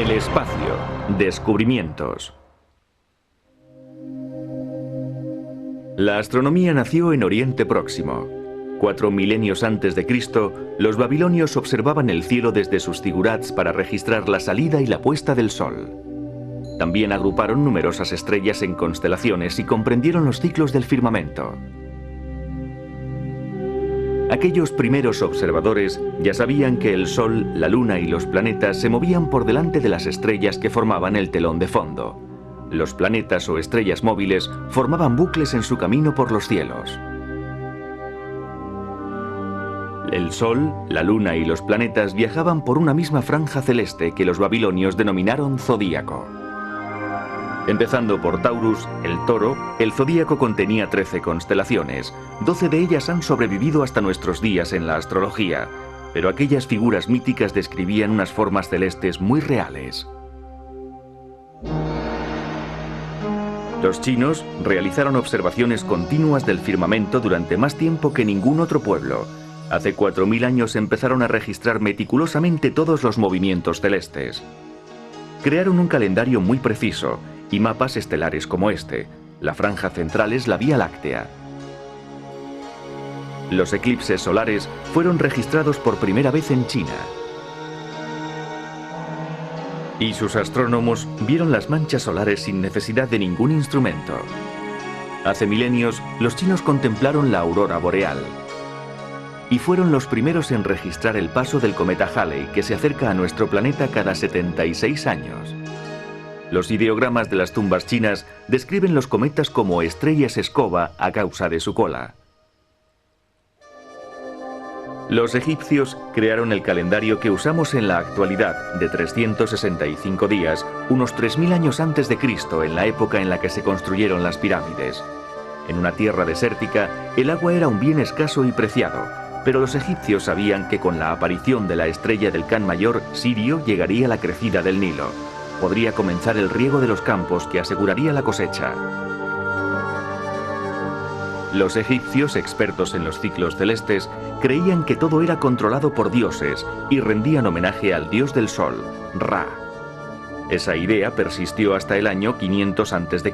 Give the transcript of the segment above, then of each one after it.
El espacio. Descubrimientos. La astronomía nació en Oriente Próximo. 4 milenios antes de Cristo, los babilonios observaban el cielo desde sus zigurats para registrar la salida y la puesta del sol. También agruparon numerosas estrellas en constelaciones y comprendieron los ciclos del firmamento. Aquellos primeros observadores ya sabían que el Sol, la Luna y los planetas se movían por delante de las estrellas que formaban el telón de fondo. Los planetas o estrellas móviles formaban bucles en su camino por los cielos. El Sol, la Luna y los planetas viajaban por una misma franja celeste que los babilonios denominaron zodíaco. Empezando por Taurus, el toro, el zodíaco contenía 13 constelaciones. 12 de ellas han sobrevivido hasta nuestros días en la astrología, pero aquellas figuras míticas describían unas formas celestes muy reales. Los chinos realizaron observaciones continuas del firmamento durante más tiempo que ningún otro pueblo. Hace 4000 años empezaron a registrar meticulosamente todos los movimientos celestes. Crearon un calendario muy preciso y mapas estelares como este. La franja central es la Vía Láctea. Los eclipses solares fueron registrados por primera vez en China. Y sus astrónomos vieron las manchas solares sin necesidad de ningún instrumento. Hace milenios, los chinos contemplaron la aurora boreal. Y fueron los primeros en registrar el paso del cometa Halley, que se acerca a nuestro planeta cada 76 años. Los ideogramas de las tumbas chinas describen los cometas como estrellas escoba a causa de su cola. Los egipcios crearon el calendario que usamos en la actualidad, de 365 días, unos 3000 años antes de Cristo, en la época en la que se construyeron las pirámides. En una tierra desértica, el agua era un bien escaso y preciado, pero los egipcios sabían que con la aparición de la estrella del Can Mayor, Sirio, llegaría la crecida del Nilo. Podría comenzar el riego de los campos que aseguraría la cosecha. Los egipcios, expertos en los ciclos celestes, creían que todo era controlado por dioses y rendían homenaje al dios del sol, Ra. Esa idea persistió hasta el año 500 a.C.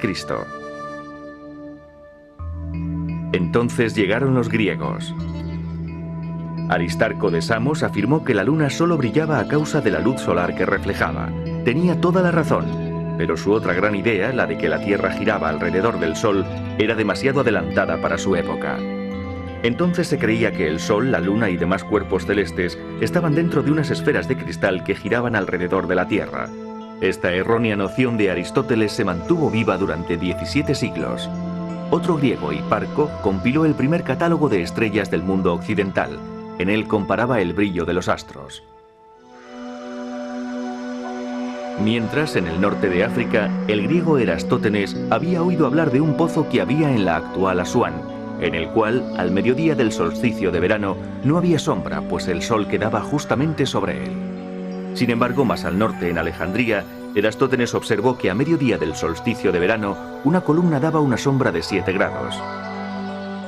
Entonces llegaron los griegos. Aristarco de Samos afirmó que la luna solo brillaba a causa de la luz solar que reflejaba. Tenía toda la razón, pero su otra gran idea, la de que la Tierra giraba alrededor del Sol, era demasiado adelantada para su época. Entonces se creía que el Sol, la Luna y demás cuerpos celestes estaban dentro de unas esferas de cristal que giraban alrededor de la Tierra. Esta errónea noción de Aristóteles se mantuvo viva durante 17 siglos. Otro griego, Hiparco, compiló el primer catálogo de estrellas del mundo occidental. En él comparaba el brillo de los astros. Mientras, en el norte de África, el griego Erastótenes había oído hablar de un pozo que había en la actual Asuán, en el cual, al mediodía del solsticio de verano, no había sombra, pues el sol quedaba justamente sobre él. Sin embargo, más al norte, en Alejandría, Erastótenes observó que a mediodía del solsticio de verano, una columna daba una sombra de 7 grados.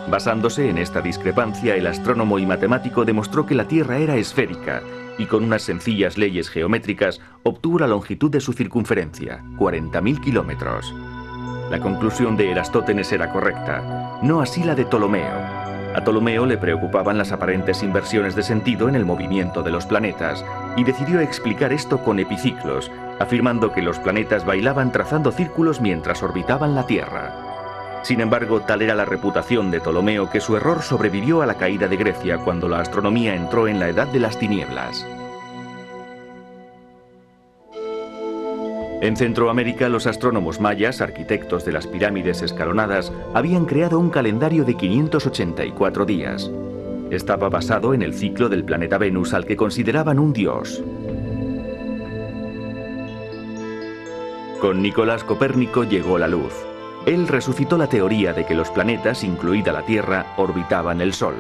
Basándose en esta discrepancia, el astrónomo y matemático demostró que la Tierra era esférica y con unas sencillas leyes geométricas obtuvo la longitud de su circunferencia, 40.000 kilómetros. La conclusión de Erastótenes era correcta, no así la de Ptolomeo. A Ptolomeo le preocupaban las aparentes inversiones de sentido en el movimiento de los planetas y decidió explicar esto con epiciclos, afirmando que los planetas bailaban trazando círculos mientras orbitaban la Tierra. Sin embargo, tal era la reputación de Ptolomeo que su error sobrevivió a la caída de Grecia cuando la astronomía entró en la Edad de las Tinieblas. En Centroamérica, los astrónomos mayas, arquitectos de las pirámides escalonadas, habían creado un calendario de 584 días. Estaba basado en el ciclo del planeta Venus, al que consideraban un dios. Con Nicolás Copérnico llegó la luz. Él resucitó la teoría de que los planetas, incluida la Tierra, orbitaban el Sol.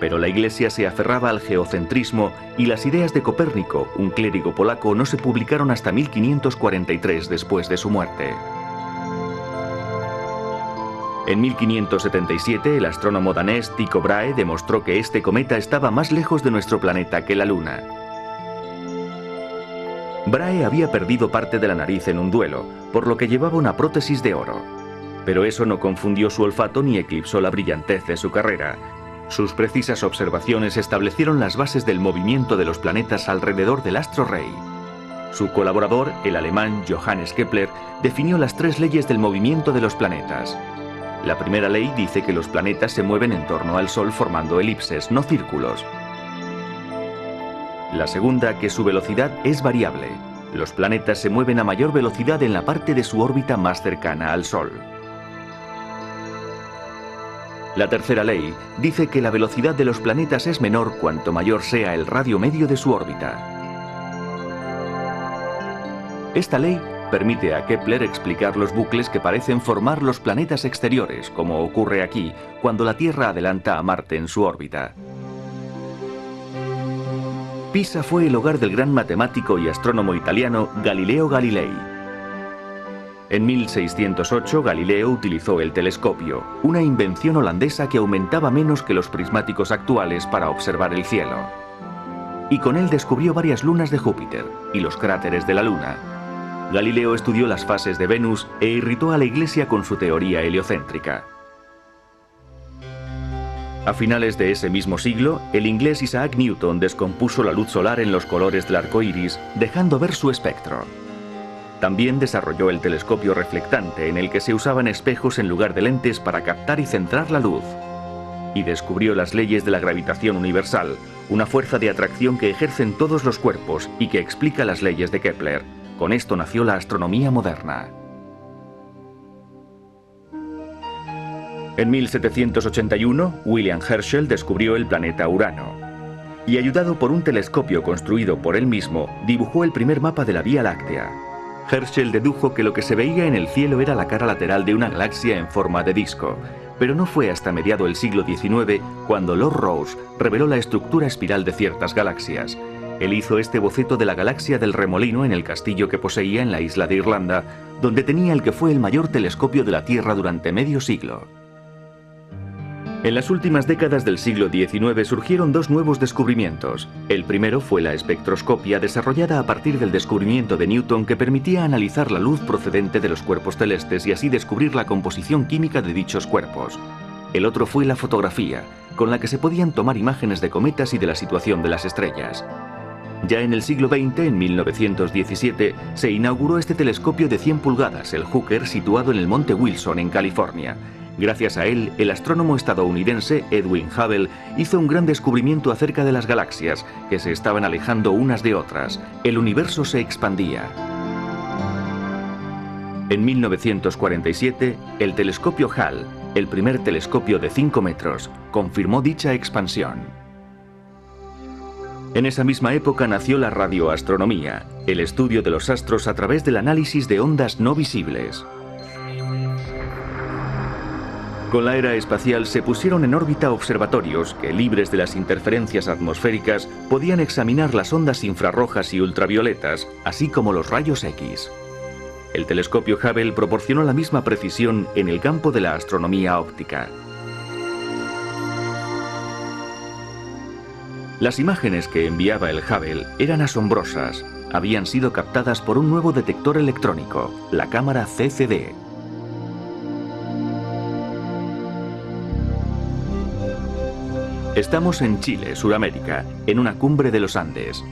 Pero la Iglesia se aferraba al geocentrismo y las ideas de Copérnico, un clérigo polaco, no se publicaron hasta 1543 después de su muerte. En 1577, el astrónomo danés Tycho Brahe demostró que este cometa estaba más lejos de nuestro planeta que la Luna. Brahe había perdido parte de la nariz en un duelo, por lo que llevaba una prótesis de oro. Pero eso no confundió su olfato ni eclipsó la brillantez de su carrera. Sus precisas observaciones establecieron las bases del movimiento de los planetas alrededor del astro rey. Su colaborador, el alemán Johannes Kepler, definió las 3 leyes del movimiento de los planetas. La primera ley dice que los planetas se mueven en torno al Sol formando elipses, no círculos. La segunda, que su velocidad es variable. Los planetas se mueven a mayor velocidad en la parte de su órbita más cercana al Sol. La tercera ley dice que la velocidad de los planetas es menor cuanto mayor sea el radio medio de su órbita. Esta ley permite a Kepler explicar los bucles que parecen formar los planetas exteriores, como ocurre aquí, cuando la Tierra adelanta a Marte en su órbita. Pisa fue el hogar del gran matemático y astrónomo italiano Galileo Galilei. En 1608 Galileo utilizó el telescopio, una invención holandesa que aumentaba menos que los prismáticos actuales para observar el cielo. Y con él descubrió varias lunas de Júpiter y los cráteres de la Luna. Galileo estudió las fases de Venus e irritó a la Iglesia con su teoría heliocéntrica. A finales de ese mismo siglo, el inglés Isaac Newton descompuso la luz solar en los colores del arco iris, dejando ver su espectro. También desarrolló el telescopio reflectante, en el que se usaban espejos en lugar de lentes para captar y centrar la luz. Y descubrió las leyes de la gravitación universal, una fuerza de atracción que ejercen todos los cuerpos y que explica las leyes de Kepler. Con esto nació la astronomía moderna. En 1781, William Herschel descubrió el planeta Urano. Y ayudado por un telescopio construido por él mismo, dibujó el primer mapa de la Vía Láctea. Herschel dedujo que lo que se veía en el cielo era la cara lateral de una galaxia en forma de disco, pero no fue hasta mediado el siglo XIX cuando Lord Rosse reveló la estructura espiral de ciertas galaxias. Él hizo este boceto de la galaxia del Remolino en el castillo que poseía en la isla de Irlanda, donde tenía el que fue el mayor telescopio de la Tierra durante medio siglo. En las últimas décadas del siglo XIX surgieron 2 nuevos descubrimientos. El primero fue la espectroscopia, desarrollada a partir del descubrimiento de Newton, que permitía analizar la luz procedente de los cuerpos celestes y así descubrir la composición química de dichos cuerpos. El otro fue la fotografía, con la que se podían tomar imágenes de cometas y de la situación de las estrellas. Ya en el siglo XX, en 1917, se inauguró este telescopio de 100 pulgadas, el Hooker, situado en el Monte Wilson, en California. Gracias a él, el astrónomo estadounidense Edwin Hubble hizo un gran descubrimiento acerca de las galaxias, que se estaban alejando unas de otras. El universo se expandía. En 1947, el telescopio Hall, el primer telescopio de 5 metros, confirmó dicha expansión. En esa misma época nació la radioastronomía, el estudio de los astros a través del análisis de ondas no visibles. Con la era espacial se pusieron en órbita observatorios que, libres de las interferencias atmosféricas, podían examinar las ondas infrarrojas y ultravioletas, así como los rayos X. El telescopio Hubble proporcionó la misma precisión en el campo de la astronomía óptica. Las imágenes que enviaba el Hubble eran asombrosas. Habían sido captadas por un nuevo detector electrónico, la cámara CCD. Estamos en Chile, Sudamérica, en una cumbre de los Andes.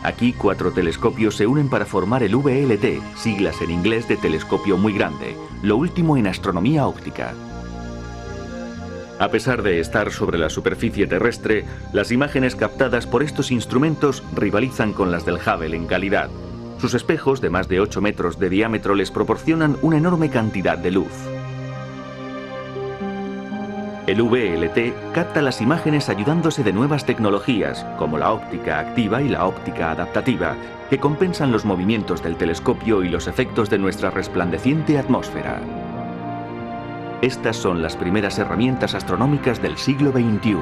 Aquí 4 telescopios se unen para formar el VLT, siglas en inglés de telescopio muy grande, lo último en astronomía óptica. A pesar de estar sobre la superficie terrestre, las imágenes captadas por estos instrumentos rivalizan con las del Hubble en calidad. Sus espejos de más de 8 metros de diámetro les proporcionan una enorme cantidad de luz. El VLT capta las imágenes ayudándose de nuevas tecnologías, como la óptica activa y la óptica adaptativa, que compensan los movimientos del telescopio y los efectos de nuestra resplandeciente atmósfera. Estas son las primeras herramientas astronómicas del siglo XXI.